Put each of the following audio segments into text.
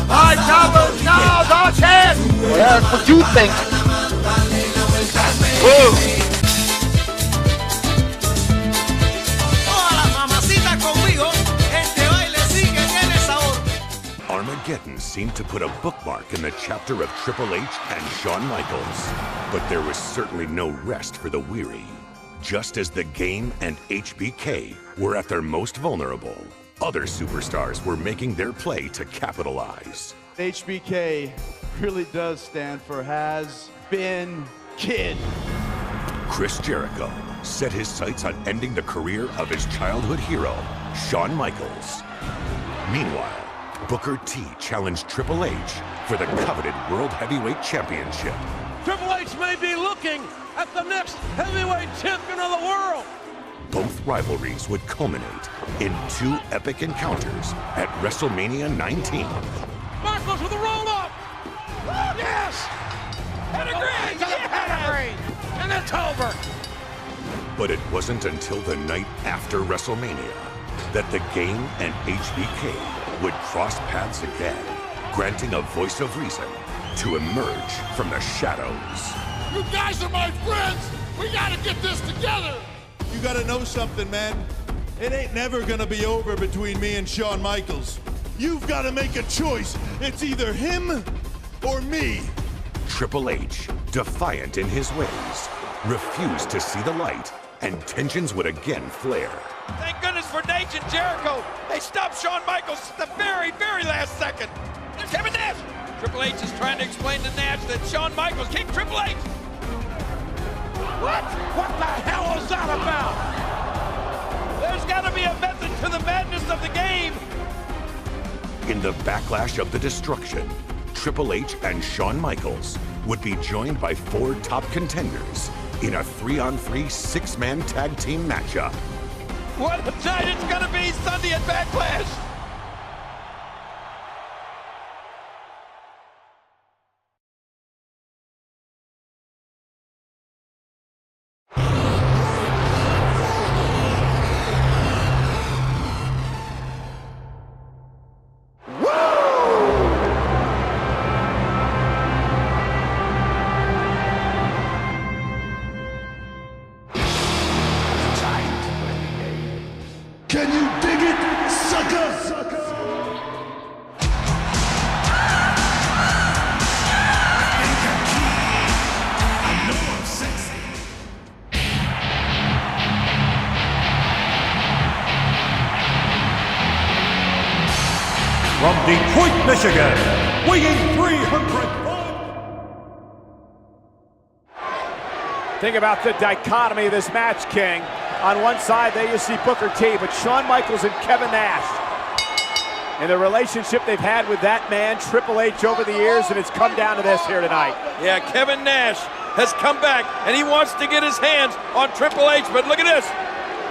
My job now, Dodgehead! Well, that's what you think. Whoa! Armageddon seemed to put a bookmark in the chapter of Triple H and Shawn Michaels. But there was certainly no rest for the weary. Just as the Game and HBK were at their most vulnerable, other superstars were making their play to capitalize. HBK really does stand for Has Been Kid. Chris Jericho set his sights on ending the career of his childhood hero, Shawn Michaels. Meanwhile, Booker T challenged Triple H for the coveted World Heavyweight Championship. Triple H may be looking at the next heavyweight champion of the world. Both rivalries would culminate in two epic encounters at WrestleMania 19. Michaels with a roll-up. Yes! Pedigree! Yes! And it's over. But it wasn't until the night after WrestleMania that the Game and HBK would cross paths again, granting a voice of reason to emerge from the shadows. You guys are my friends! We gotta get this together! You gotta know something, man. It ain't never gonna be over between me and Shawn Michaels. You've gotta make a choice. It's either him or me. Triple H, defiant in his ways, refused to see the light, and tensions would again flare. Thank goodness for Nate and Jericho. They stopped Shawn Michaels at the very, very last second. There's Kevin Nash. Triple H is trying to explain to Nash that Shawn Michaels kicked Triple H. What? What the hell is that about? There's got to be a method to the madness of the game. In the backlash of the destruction, Triple H and Shawn Michaels would be joined by four top contenders in a 3-on-3 six-man tag team matchup. What a night it's gonna be Sunday at Backlash! Can you dig it, sucker? From Detroit, Michigan, weighing 300 pounds. Think about the dichotomy of this match, King. On one side, there you see Booker T, but Shawn Michaels and Kevin Nash. And the relationship they've had with that man, Triple H, over the years, and it's come down to this here tonight. Yeah, Kevin Nash has come back, and he wants to get his hands on Triple H, but look at this.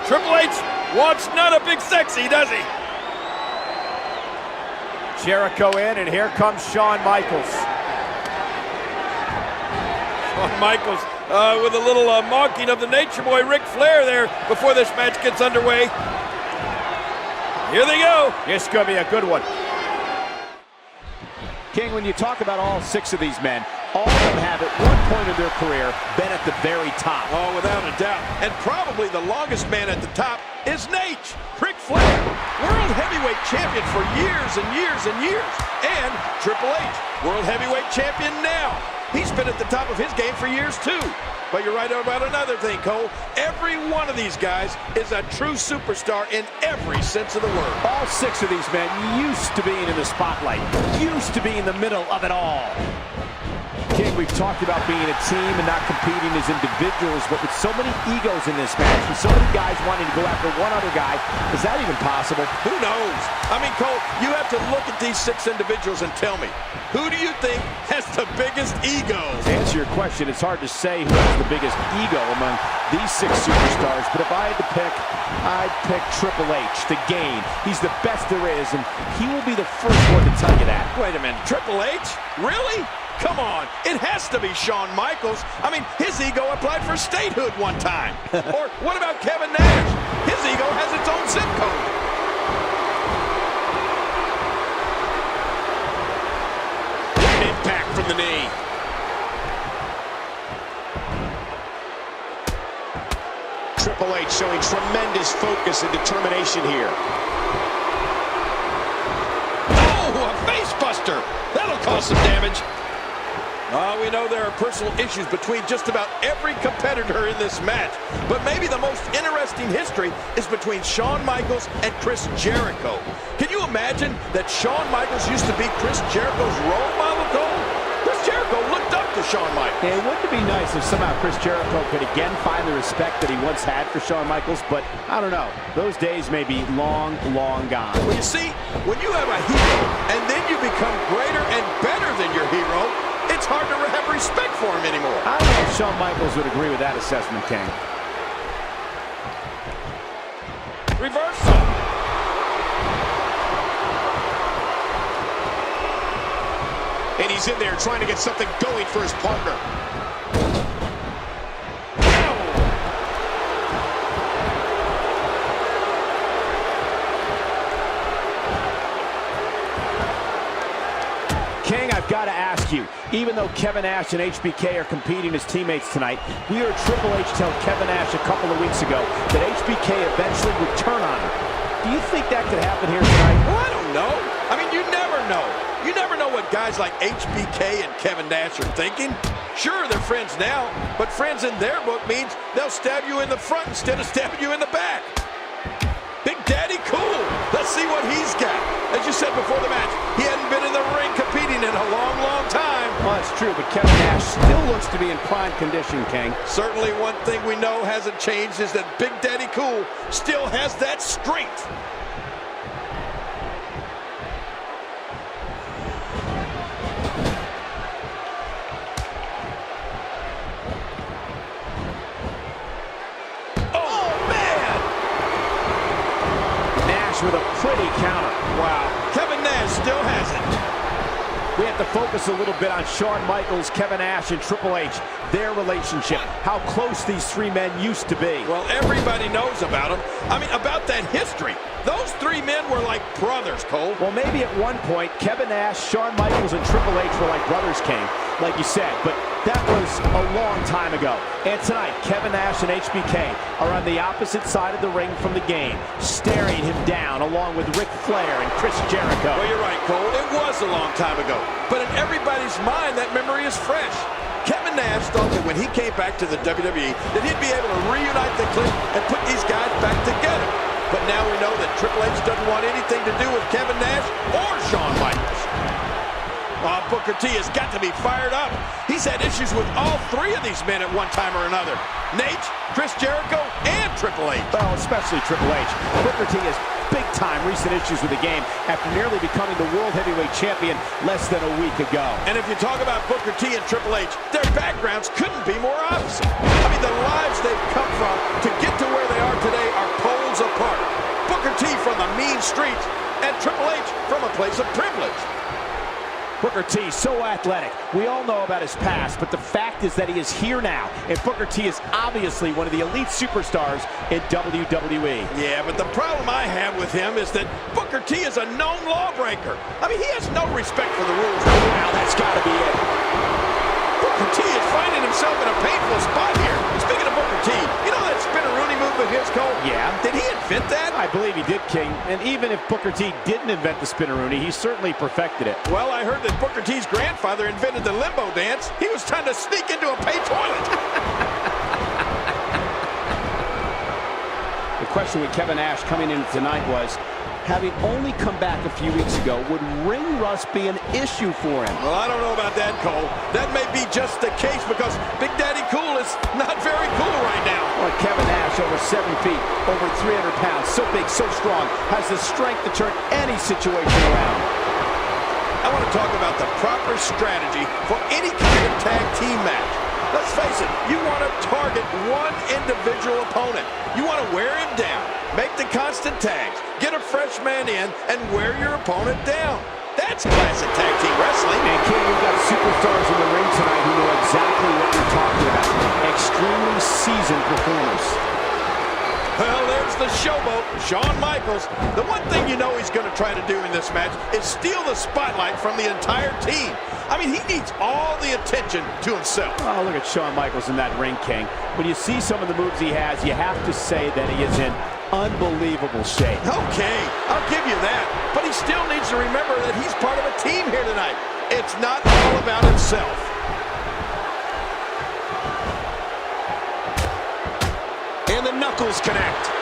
Triple H wants none of Big Sexy, does he? Jericho in, and here comes Shawn Michaels. Shawn Michaels with a little mocking of the Nature Boy Ric Flair there before this match gets underway. Here they go. This is going to be a good one. King, when you talk about all six of these men, all of them have at one point in their career been at the very top. Oh, without a doubt. And probably the longest man at the top is Nate. Ric Flair, World Heavyweight Champion for years and years and years. And Triple H, World Heavyweight Champion now. He's been at the top of his game for years, too. But you're right about another thing, Cole. Every one of these guys is a true superstar in every sense of the word. All six of these men used to being in the spotlight, used to be in the middle of it all. King, we've talked about being a team and not competing as individuals, but with so many egos in this match, with so many guys wanting to go after one other guy, is that even possible? Who knows? I mean, Cole, you have to look at these six individuals and tell me, who do you think has the biggest ego? To answer your question, it's hard to say who has the biggest ego among these six superstars, but if I had to pick, I'd pick Triple H, the Game. He's the best there is, and he will be the first one to tell you that. Wait a minute, Triple H? Really? Come on, it has to be Shawn Michaels. I mean, his ego applied for statehood one time. Or what about Kevin Nash? His ego has its own zip code. his focus and determination here. Oh, a face buster. That'll cause some damage. We know there are personal issues between just about every competitor in this match, but maybe the most interesting history is between Shawn Michaels and Chris Jericho. Can you imagine that Shawn Michaels used to be Chris Jericho's role model, Cole? Chris Jericho looked up to Shawn Michaels. Hey, wouldn't it be nice if somehow Chris Jericho could again find the respect that he once had for Shawn Michaels? But I don't know. Those days may be long, long gone. Well, you see, when you have a hero and then you become greater and better than your hero, it's hard to have respect for him anymore. I don't know if Shawn Michaels would agree with that assessment, King. Reversal. And he's in there trying to get something going for his partner. King, I've got to ask you, even though Kevin Nash and HBK are competing as teammates tonight, we heard Triple H tell Kevin Nash a couple of weeks ago that HBK eventually would turn on him. Do you think that could happen here tonight? Well, I don't know. I mean, you never know. You never know what guys like HBK and Kevin Nash are thinking. Sure, they're friends now, but friends in their book means they'll stab you in the front instead of stabbing you in the back. Big Daddy Cool. Let's see what he's got. As you said before the match, he hadn't been in the ring competing in a long, long time. Well, that's true, but Kevin Nash still looks to be in prime condition, King. Certainly one thing we know hasn't changed is that Big Daddy Cool still has that strength. With a pretty counter. Wow. Kevin Nash still has it. We have to focus a little bit on Shawn Michaels, Kevin Nash, and Triple H. Their relationship. How close these three men used to be. Well, everybody knows about them. I mean, about that history. Those three men were like brothers, Cole. Well, maybe at one point, Kevin Nash, Shawn Michaels, and Triple H were like brothers, King, like you said. But that was a long time ago. And tonight, Kevin Nash and HBK are on the opposite side of the ring from the game, staring him down along with Ric Flair and Chris Jericho. Well, you're right, Cole. It was a long time ago. But in everybody's mind, that memory is fresh. Kevin Nash thought that when he came back to the WWE, that he'd be able to reunite the clique and put these guys back together. But now we know that Triple H doesn't want anything to do with Kevin Nash or Shawn Michaels. Booker T has got to be fired up. He's had issues with all three of these men at one time or another. Nate, Chris Jericho, and Triple H. Well, especially Triple H. Booker T has big-time recent issues with the game after nearly becoming the World Heavyweight Champion less than a week ago. And if you talk about Booker T and Triple H, their backgrounds couldn't be more opposite. I mean, the lives they've come from to get to where they are today are poles apart. Booker T from the mean streets, and Triple H from a place of privilege. Booker T, so athletic. We all know about his past, but the fact is that he is here now, and Booker T is obviously one of the elite superstars in WWE. Yeah, but the problem I have with him is that Booker T is a known lawbreaker. I mean, he has no respect for the rules. Wow, that's got to be it. Booker T is finding himself in a painful spot here. Speaking of Booker T, you know that spinneroonie move of his, Cole? Yeah. Did he invent that? I believe he did, King. And even if Booker T didn't invent the spinneroonie, he certainly perfected it. Well, I heard that Booker T's grandfather invented the limbo dance. He was trying to sneak into a pay toilet. The question with Kevin Nash coming in tonight was, having only come back a few weeks ago, would ring rust be an issue for him? Well, I don't know about that, Cole. That may be just the case because Big Daddy Cool is not very cool right now. Well, Kevin Nash, over 7 feet, over 300 pounds, so big, so strong, has the strength to turn any situation around. I want to talk about the proper strategy for any kind of tag team match. Let's face it, you want to target one individual opponent. You want to wear him down, make the constant tags, get a fresh man in, and wear your opponent down. That's classic tag team wrestling. And King, we've got superstars in the ring tonight who know exactly what you're talking about. Extremely seasoned performers. Well, there's the showboat, Shawn Michaels. The one thing you know he's going to try to do in this match is steal the spotlight from the entire team. I mean, he needs all the attention to himself. Oh, look at Shawn Michaels in that ring, King. When you see some of the moves he has, you have to say that he is in unbelievable shape. Okay, I'll give you that. But he still needs to remember that he's part of a team here tonight. It's not all about himself. And the knuckles connect.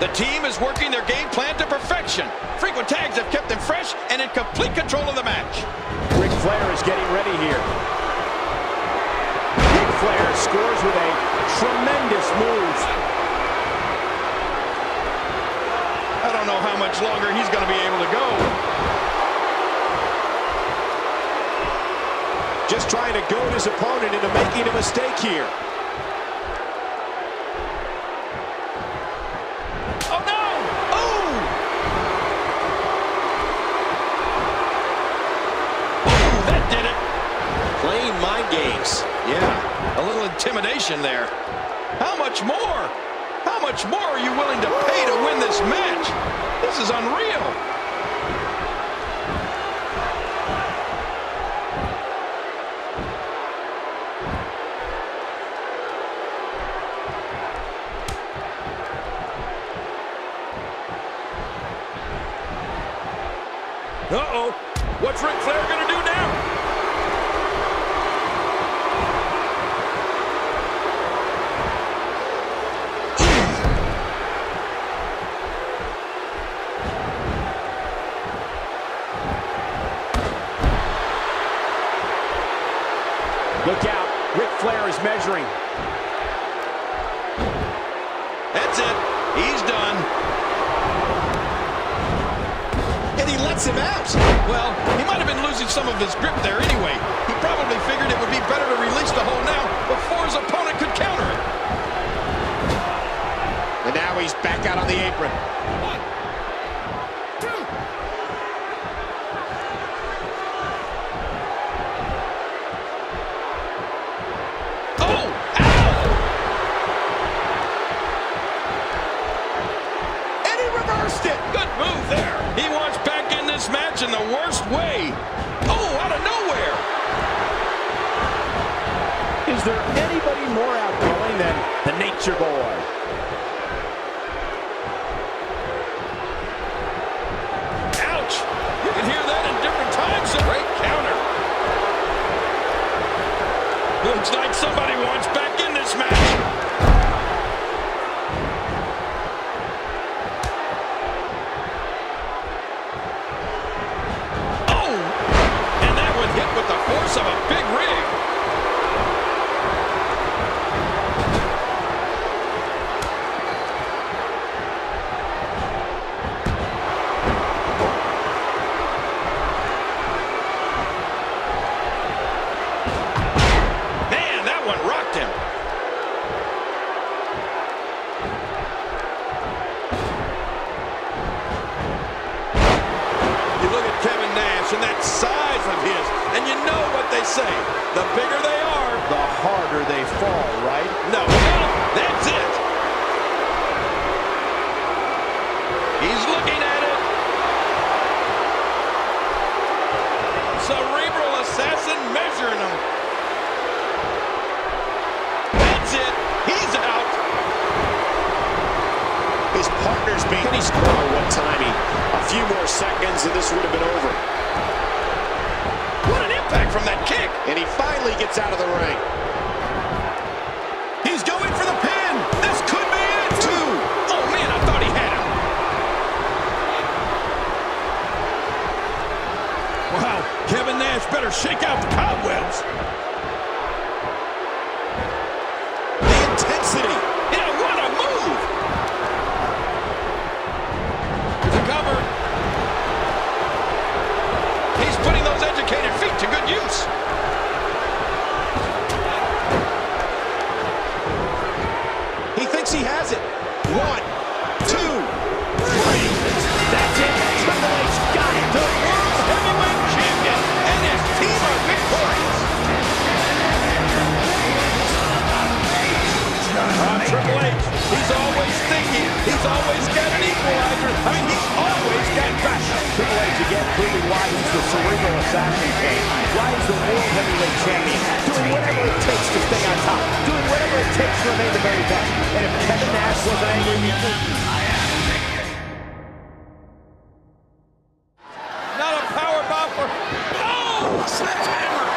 The team is working their game plan to perfection. Frequent tags have kept them fresh and in complete control of the match. Ric Flair is getting ready here. Ric Flair scores with a tremendous move. I don't know how much longer he's going to be able to go. Just trying to goad his opponent into making a mistake here. Oh, no! Oh! Oh, that did it. Playing mind games. Yeah, a little intimidation there. How much more? How much more are you willing to pay to win this match? This is unreal. Uh-oh. What's Ric Flair going to do now? Look out. Ric Flair is measuring. That's it. He's done. And he lets him out. Well, he might have been losing some of his grip there anyway. He probably figured it would be better to release the hold now before his opponent could counter it. And now he's back out on the apron. 1, 2. Oh! Ow! And he reversed it. Good move there. He wants back in this match in the worst way. Oh, out of nowhere. Is there anybody more outgoing than the Nature Boy? Ouch! You can hear that in different times. Great counter. Looks like somebody wants back in this match. Oh! And that one hit with the force of a big rig. Man, that one rocked him. You look at Kevin Nash and that size of his, and you know what they say. The bigger they are, The harder they fall, right? no, that's it. He's looking at it. Cerebral assassin measuring him. That's it. He's out. His partner's being... Can he score one timing? A few more seconds and this would have been over. What an impact from that kick. And he finally gets out of the ring. He's going for the pin. This could be it. 2. Oh, man, I thought he had him. Wow, Kevin Nash better shake out the cobwebs. The intensity. Yeah, what a move. Here's a cover. He's putting those educated feet to good use. He thinks he has it. 1, 2, 3. That's it. Triple H got it. The World Heavyweight Champion and his team are victorious. Triple H, he's always thinking. He's always got an equalizer. I mean, he's always got backup. Triple H again, proving why he's the cerebral assassin, Kane. Why he's the World Heavyweight Champion. Doing whatever it takes to stay on top. Doing whatever it takes to remain the very best. And if Kevin Nash wasn't angry, Not a power bomb for... Oh! Sledgehammer!